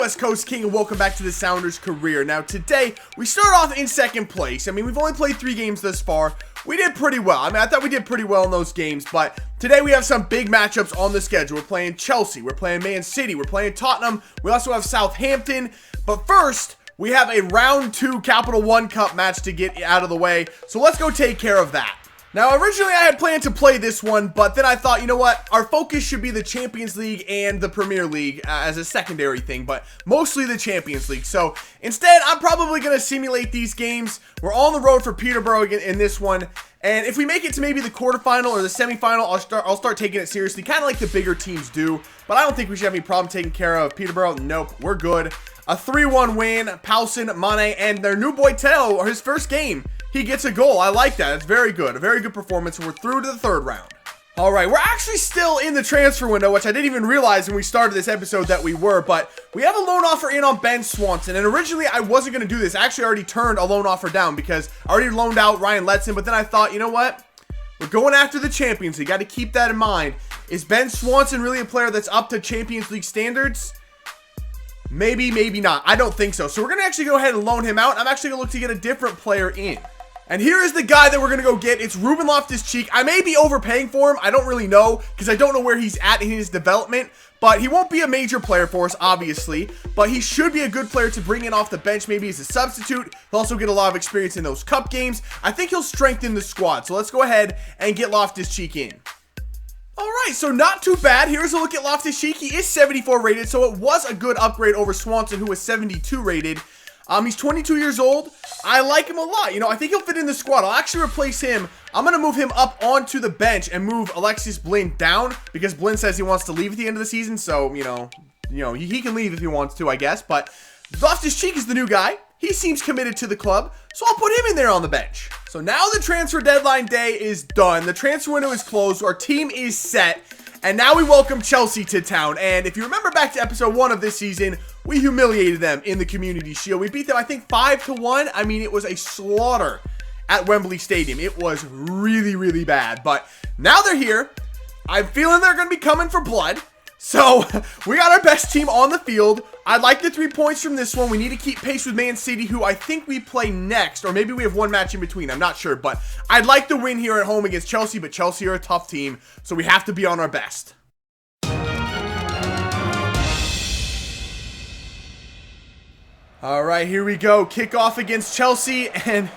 West Coast King, and welcome back to the Sounders career. Now today, we start off in second place. I mean, we've only played 3 games thus far. We did pretty well. I mean, I thought we did pretty well in those games, but today we have some big matchups on the schedule. We're playing Chelsea, we're playing Man City, we're playing Tottenham, we also have Southampton. But first, we have a round 2 Capital One Cup match to get out of the way, so let's go take care of that. Now, originally I had planned to play this one, but then I thought, you know what, our focus should be the Champions League and the Premier League as a secondary thing, but mostly the Champions League. So instead, I'm probably going to simulate these games. We're on the road for Peterborough in this one, and if we make it to maybe the quarterfinal or the semifinal, I'll start taking it seriously, kind of like the bigger teams do, but I don't think we should have any problem taking care of Peterborough. Nope, we're good. A 3-1 win, Paulson, Mane, and their new boy Teo, or his first game. He gets a goal. I like that. It's very good. A very good performance. We're through to the 3rd round. All right, we're actually still in the transfer window, which I didn't even realize when we started this episode that we were, but we have a loan offer in on Ben Swanson, and originally I wasn't going to do this. I actually already turned a loan offer down because I already loaned out Ryan Letson, but then I thought, you know what? We're going after the Champions League. Got to keep that in mind. Is Ben Swanson really a player that's up to Champions League standards? Maybe, maybe not. I don't think so. So we're going to actually go ahead and loan him out. I'm actually going to look to get a different player in. And here is the guy that we're going to go get. It's Ruben Loftus-Cheek. I may be overpaying for him. I don't really know because I don't know where he's at in his development. But he won't be a major player for us, obviously. But he should be a good player to bring in off the bench, maybe as a substitute. He'll also get a lot of experience in those cup games. I think he'll strengthen the squad. So let's go ahead and get Loftus-Cheek in. Alright, so not too bad. Here's a look at Loftus-Cheek. He is 74 rated, so it was a good upgrade over Swanson, who was 72 rated. He's 22 years old. I like him a lot. You know, I think he'll fit in the squad. I'll actually replace him. I'm going to move him up onto the bench and move Alexis Blin down because Blin says he wants to leave at the end of the season. So, you know, he can leave if he wants to, I guess. But Loftus-Cheek is the new guy. He seems committed to the club, so I'll put him in there on the bench. So now the transfer deadline day is done. The transfer window is closed. Our team is set. And now we welcome Chelsea to town. And if you remember back to episode 1 of this season, we humiliated them in the Community Shield. We beat them, I think, 5-1. I mean, it was a slaughter at Wembley Stadium. It was really, really bad. But now they're here. I'm feeling they're going to be coming for blood. So we got our best team on the field. I like the 3 points from this one. We need to keep pace with Man City, who I think we play next. Or maybe we have one match in between. I'm not sure. But I'd like the win here at home against Chelsea. But Chelsea are a tough team. So we have to be on our best. All right, here we go. Kickoff against Chelsea. And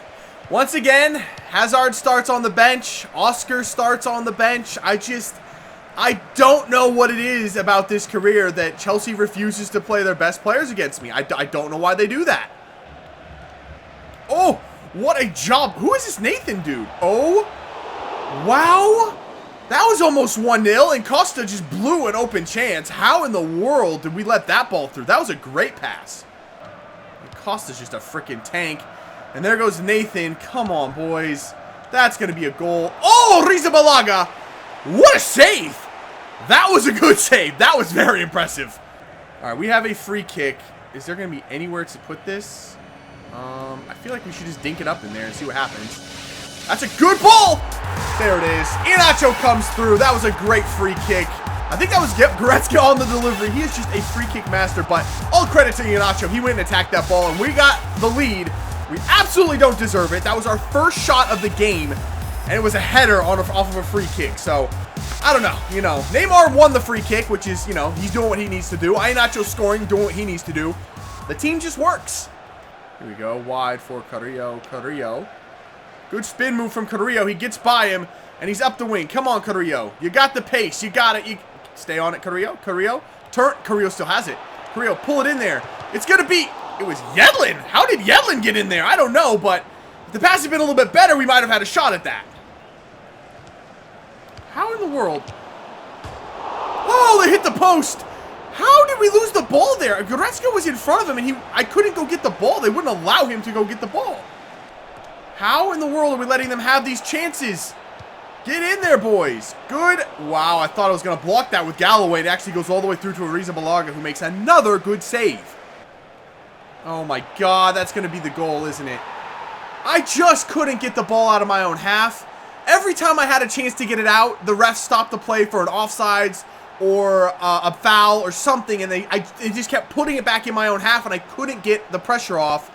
once again, Hazard starts on the bench. Oscar starts on the bench. I don't know what it is about this career that Chelsea refuses to play their best players against me. I don't know why they do that. Oh, what a job. Who is this Nathan dude? Oh, wow. That was almost 1-0, and Costa just blew an open chance. How in the world did we let that ball through? That was a great pass. And Costa's just a freaking tank. And there goes Nathan. Come on, boys. That's going to be a goal. Oh, Rizabalaga. What a save. That was a good save. That was very impressive. All right, we have a free kick. Is there going to be anywhere to put this? I feel like we should just dink it up in there and see what happens. That's a good ball. There it is. Iheanacho comes through. That was a great free kick. I think that was Goretzka on the delivery. He is just a free kick master, but all credit to Iheanacho. He went and attacked that ball, and we got the lead. We absolutely don't deserve it. That was our first shot of the game, and it was a header off of a free kick. So I don't know, Neymar won the free kick, which is, he's doing what he needs to do. Iheanacho scoring, doing what he needs to do. The team just works. Here we go, wide for Carrillo. Carrillo. Good spin move from Carrillo. He gets by him, and he's up the wing. Come on, Carrillo. You got the pace. You got it. Stay on it, Carrillo. Carrillo. Turn. Carrillo still has it. Carrillo, pull it in there. It's going to be... It was Yedlin. How did Yedlin get in there? I don't know, but if the pass had been a little bit better, we might have had a shot at that. How in the world? Oh, they hit the post. How did we lose the ball there? Goretzka was in front of him, and I couldn't go get the ball. They wouldn't allow him to go get the ball. How in the world are we letting them have these chances? Get in there, boys. Good. Wow, I thought I was going to block that with Galloway. It actually goes all the way through to Rizabalaga, who makes another good save. Oh, my God. That's going to be the goal, isn't it? I just couldn't get the ball out of my own half. Every time I had a chance to get it out, the ref stopped the play for an offsides or a foul or something, and they just kept putting it back in my own half, and I couldn't get the pressure off.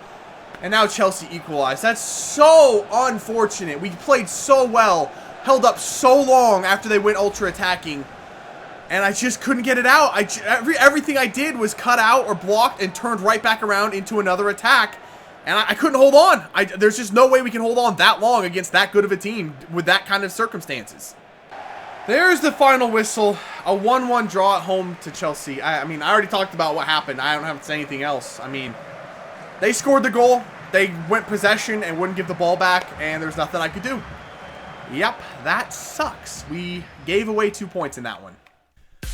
And now Chelsea equalized. That's so unfortunate. We played so well, held up so long after they went ultra attacking, and I just couldn't get it out. Everything I did was cut out or blocked and turned right back around into another attack, and I couldn't hold on. There's just no way we can hold on that long against that good of a team with that kind of circumstances. There's the final whistle. A 1-1 draw at home to Chelsea. I mean, I already talked about what happened. I don't have to say anything else. I mean, they scored the goal. They went possession and wouldn't give the ball back, and there's nothing I could do. Yep, that sucks. We gave away 2 points in that one.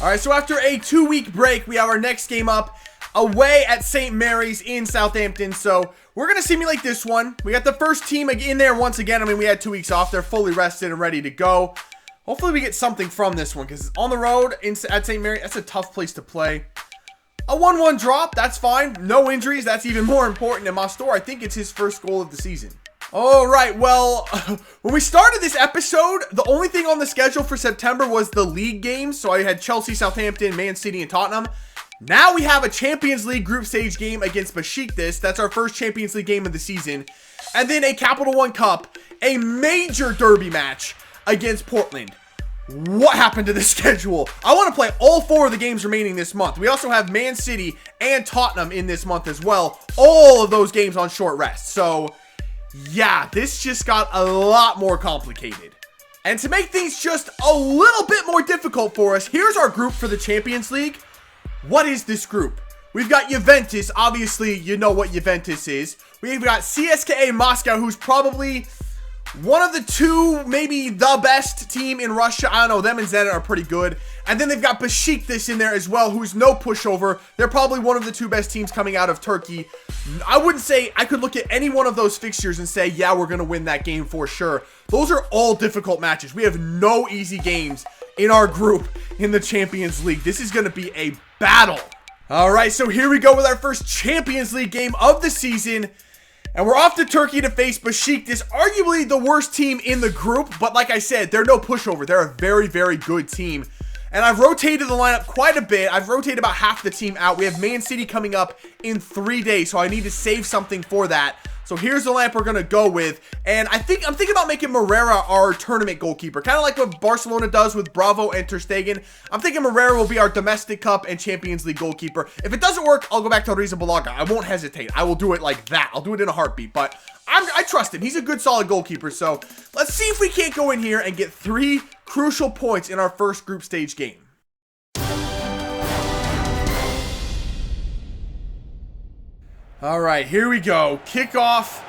All right, so after a 2-week break, we have our next game up away at St. Mary's in Southampton. So we're going to simulate this one. We got the first team in there once again. I mean, we had 2 weeks off. They're fully rested and ready to go. Hopefully we get something from this one, because on the road at St. Mary's, that's a tough place to play. A 1-1 drop, that's fine. No injuries, that's even more important. And Mastor, I think it's his first goal of the season. All right, well, when we started this episode, the only thing on the schedule for September was the league games. So I had Chelsea, Southampton, Man City, and Tottenham. Now we have a Champions League group stage game against Besiktas. That's our first Champions League game of the season. And then a Capital One Cup, a major derby match against Portland. What happened to the schedule? I want to play all 4 of the games remaining this month. We also have Man City and Tottenham in this month as well. All of those games on short rest. So, yeah, this just got a lot more complicated. And to make things just a little bit more difficult for us, here's our group for the Champions League. What is this group? We've got Juventus. Obviously, you know what Juventus is. We've got CSKA Moscow, who's probably one of the 2, maybe the best team in Russia. I don't know, them and Zenit are pretty good. And then they've got Besiktas in there as well, who's no pushover. They're probably one of the 2 best teams coming out of Turkey. I wouldn't say I could look at any one of those fixtures and say, yeah, we're going to win that game for sure. Those are all difficult matches. We have no easy games in our group in the Champions League. This is going to be a battle. All right, so here we go with our first Champions League game of the season. And we're off to Turkey to face Besiktas, arguably the worst team in the group. But like I said, they're no pushover. They're a very, very good team. And I've rotated the lineup quite a bit. I've rotated about half the team out. We have Man City coming up in 3 days, so I need to save something for that. So here's the lineup we're going to go with. And I'm thinking about making Morera our tournament goalkeeper. Kind of like what Barcelona does with Bravo and Ter Stegen. I'm thinking Morera will be our domestic cup and Champions League goalkeeper. If it doesn't work, I'll go back to Rizabalaga. I won't hesitate. I will do it like that. I'll do it in a heartbeat. But I trust him. He's a good, solid goalkeeper. So let's see if we can't go in here and get 3 crucial points in our first group stage game. All right, here we go. Kickoff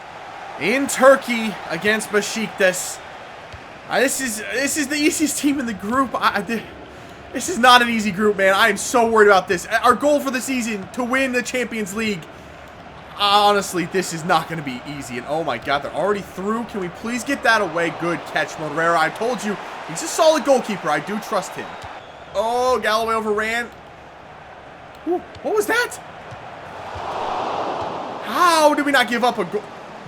in Turkey against Besiktas. This is the easiest team in the group. This is not an easy group, man. I am so worried about this. Our goal for the season, to win the Champions League. Honestly, this is not going to be easy. And oh my God, they're already through. Can we please get that away? Good catch, Morera. I told you, he's a solid goalkeeper. I do trust him. Oh, Galloway overran. Ooh, what was that? How did we not give up a goal?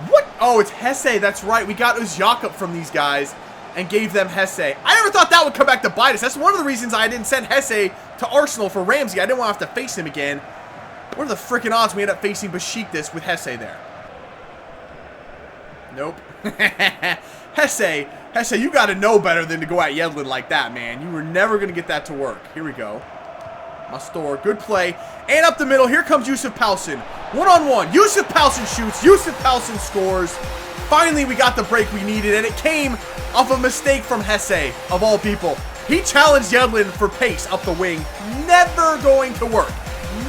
What? Oh, it's Hesse. That's right. We got Uzjakup from these guys and gave them Hesse. I never thought that would come back to bite us. That's one of the reasons I didn't send Hesse to Arsenal for Ramsey. I didn't want to have to face him again. What are the freaking odds we end up facing Besiktas with Hesse there? Nope. Hesse, you got to know better than to go at Yedlin like that, man. You were never going to get that to work. Here we go. Mastor, good play. And up the middle, here comes Yusuf Palsin. One-on-one. Yusuf Palsin shoots. Yusuf Palsin scores. Finally, we got the break we needed, and it came off a mistake from Hesse, of all people. He challenged Yedlin for pace up the wing. Never going to work.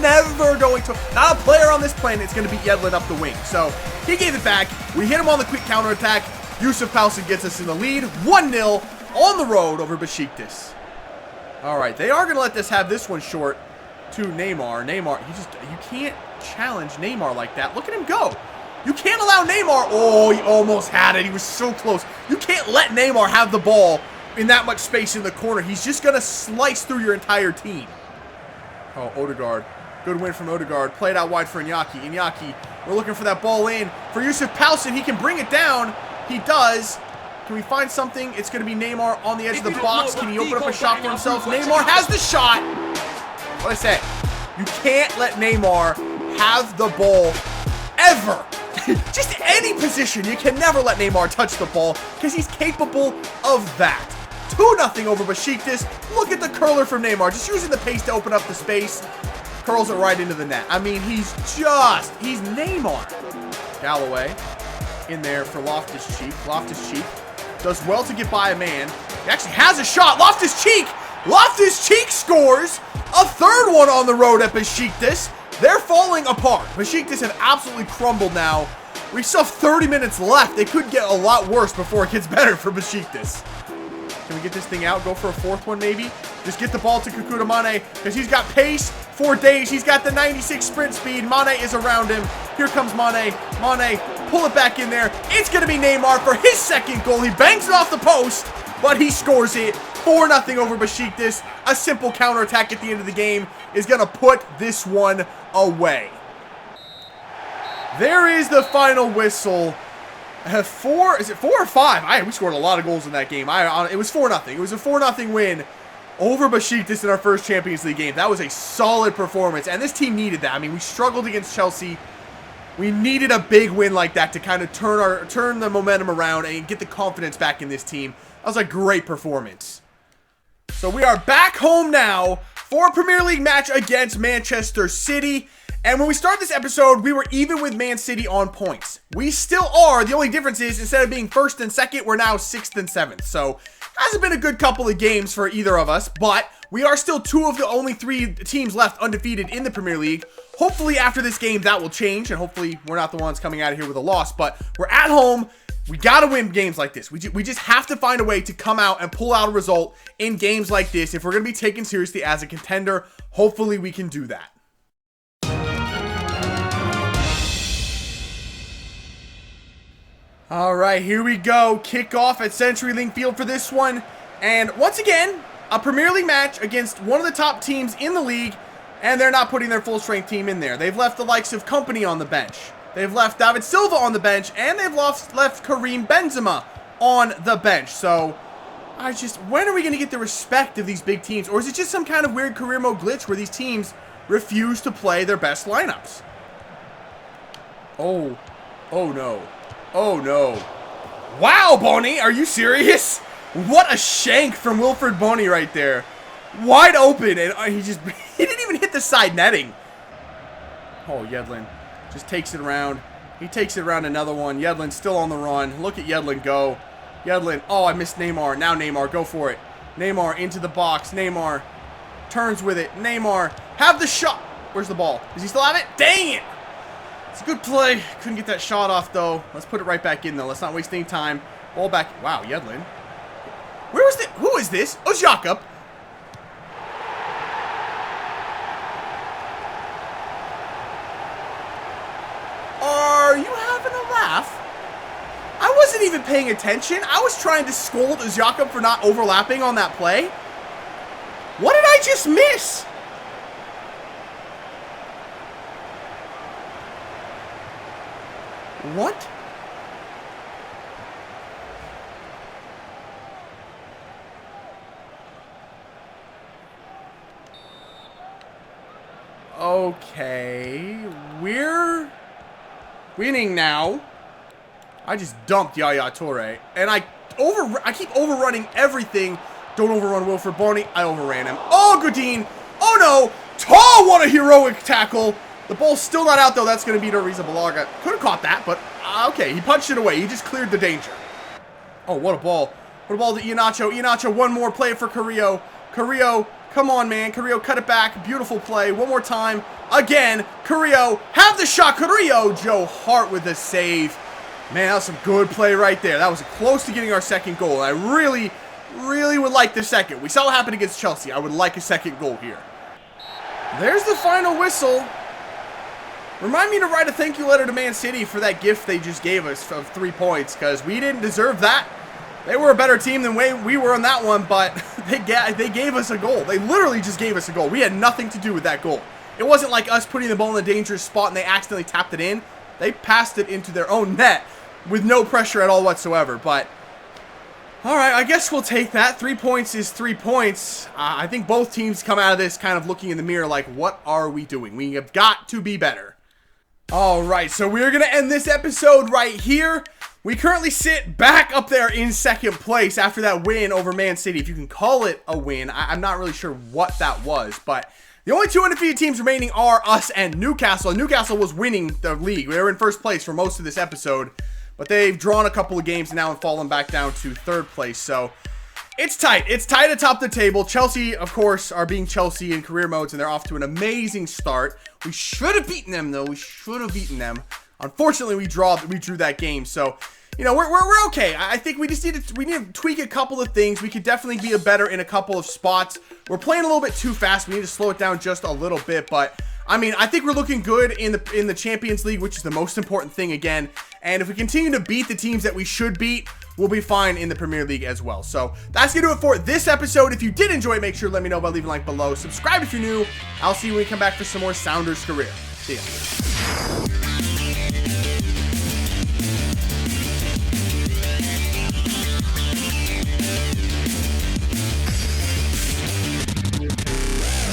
Never going to. Not a player on this planet is going to beat Yedlin up the wing. So, he gave it back. We hit him on the quick counterattack. Yusuf Palsin gets us in the lead. 1-0 on the road over Besiktas. All right, they are going to let this have this one short to Neymar. Neymar, you can't challenge Neymar like that. Look at him go. You can't allow Neymar. Oh, he almost had it. He was so close. You can't let Neymar have the ball in that much space in the corner. He's just going to slice through your entire team. Oh, Odegaard. Good win from Odegaard. Played out wide for Iñaki. Iñaki, we're looking for that ball in for Yusuf Palsin. He can bring it down. He does. Can we find something? It's going to be Neymar on the edge of the box. Can he open up a shot for himself? Neymar has the shot. What I said, you can't let Neymar have the ball ever. Just any position. You can never let Neymar touch the ball because he's capable of that. 2-0 over Besiktas. Look at the curler from Neymar. Just using the pace to open up the space. Curls it right into the net. I mean, he's Neymar. Galloway in there for Loftus-Cheek. Loftus-Cheek does well to get by a man. He actually has a shot. Loftus-Cheek. Loftus-Cheek scores a third one on the road at Besiktas. They're falling apart. Besiktas have absolutely crumbled now. We still have 30 minutes left. They could get a lot worse before it gets better for Besiktas. Can we get this thing out? Go for a fourth one, maybe? Just get the ball to Kekuta Mane, because he's got pace for days. He's got the 96 sprint speed. Mane is around him. Here comes Mane. Mane, pull it back in there. It's going to be Neymar for his second goal. He bangs it off the post, but he scores it. 4-0 over Besiktas. A simple counterattack at the end of the game is going to put this one away. There is the final whistle. Is it 4 or 5? We scored a lot of goals in that game. It was 4-0. It was a 4-0 win over Besiktas in our first Champions League game. That was a solid performance, and this team needed that. I mean, we struggled against Chelsea. We needed a big win like that to kind of turn the momentum around and get the confidence back in this team. That was a great performance. So we are back home now for a Premier League match against Manchester City. And when we started this episode, we were even with Man City on points. We still are. The only difference is instead of being first and second, we're now 6th and 7th. So hasn't been a good couple of games for either of us, but we are still 2 of the only 3 teams left undefeated in the Premier League. Hopefully after this game that will change, and hopefully we're not the ones coming out of here with a loss, but we're at home. We got to win games like this. We just have to find a way to come out and pull out a result in games like this. If we're going to be taken seriously as a contender, hopefully we can do that. All right, here we go. Kickoff at CenturyLink Field for this one. And once again, a Premier League match against one of the top teams in the league, and they're not putting their full-strength team in there. They've left the likes of Kompany on the bench. They've left David Silva on the bench, and they've left Karim Benzema on the bench. So, when are we going to get the respect of these big teams? Or is it just some kind of weird career mode glitch where these teams refuse to play their best lineups? Oh no. Oh no. Wow, Bonny, are you serious? What a shank from Wilfred Bonny right there. Wide open, and he didn't even hit the side netting. Oh, Yedlin just takes it around. He takes it around another one. Yedlin's still on the run. Look at Yedlin go. Yedlin, oh, I missed Neymar. Now Neymar, go for it. Neymar into the box. Neymar turns with it. Neymar, have the shot. Where's the ball? Does he still have it? Dang it. It's a good play. Couldn't get that shot off, though. Let's put it right back in, though. Let's not waste any time. Ball back. Wow, Yedlin. Where was it? Who is this? Oh, Jakob. Are you having a laugh? I wasn't even paying attention. I was trying to scold Jakob for not overlapping on that play. What did I just miss? What? Okay, we're winning now. I just dumped Yaya Toure, and I keep overrunning everything. Don't overrun Wilfred Bonny. I overran him. Oh, Godin. Oh no. Tall, what a heroic tackle. The ball's still not out, though. That's going to beat Ariza Balaga. Could have caught that, but okay. He punched it away. He just cleared the danger. Oh, what a ball. What a ball to Iheanacho. Iheanacho, one more play for Carrillo. Carrillo, come on, man. Carrillo, cut it back. Beautiful play. One more time. Again, Carrillo, have the shot. Carrillo, Joe Hart with the save. Man, that was some good play right there. That was close to getting our second goal. I really, really would like the second. We saw what happened against Chelsea. I would like a second goal here. There's the final whistle. Remind me to write a thank you letter to Man City for that gift they just gave us of 3 points, because we didn't deserve that. They were a better team than we were on that one, but they gave us a goal. They literally just gave us a goal. We had nothing to do with that goal. It wasn't like us putting the ball in a dangerous spot and they accidentally tapped it in. They passed it into their own net with no pressure at all whatsoever. But All right, I guess we'll take that. 3 points is 3 points. I think both teams come out of this kind of looking in the mirror like, what are we doing? We have got to be better. All right, so we're going to end this episode right here. We currently sit back up there in second place after that win over Man City. If you can call it a win, I'm not really sure what that was, but the only two undefeated teams remaining are us and Newcastle. And Newcastle was winning the league. They were in first place for most of this episode, but they've drawn a couple of games now and fallen back down to third place. So it's tight. It's tight atop the table. Chelsea, of course, are being Chelsea in career modes, and they're off to an amazing start. We should have beaten them, though. We should have beaten them. Unfortunately, we drew that game. So, you know, we're okay. I think we just need to tweak a couple of things. We could definitely be better in a couple of spots. We're playing a little bit too fast. We need to slow it down just a little bit, but I mean, I think we're looking good in the Champions League, which is the most important thing again. And if we continue to beat the teams that we should beat, we'll be fine in the Premier League as well. So that's going to do it for this episode. If you did enjoy it, make sure to let me know by leaving a like below. Subscribe if you're new. I'll see you when we come back for some more Sounders Career. See ya.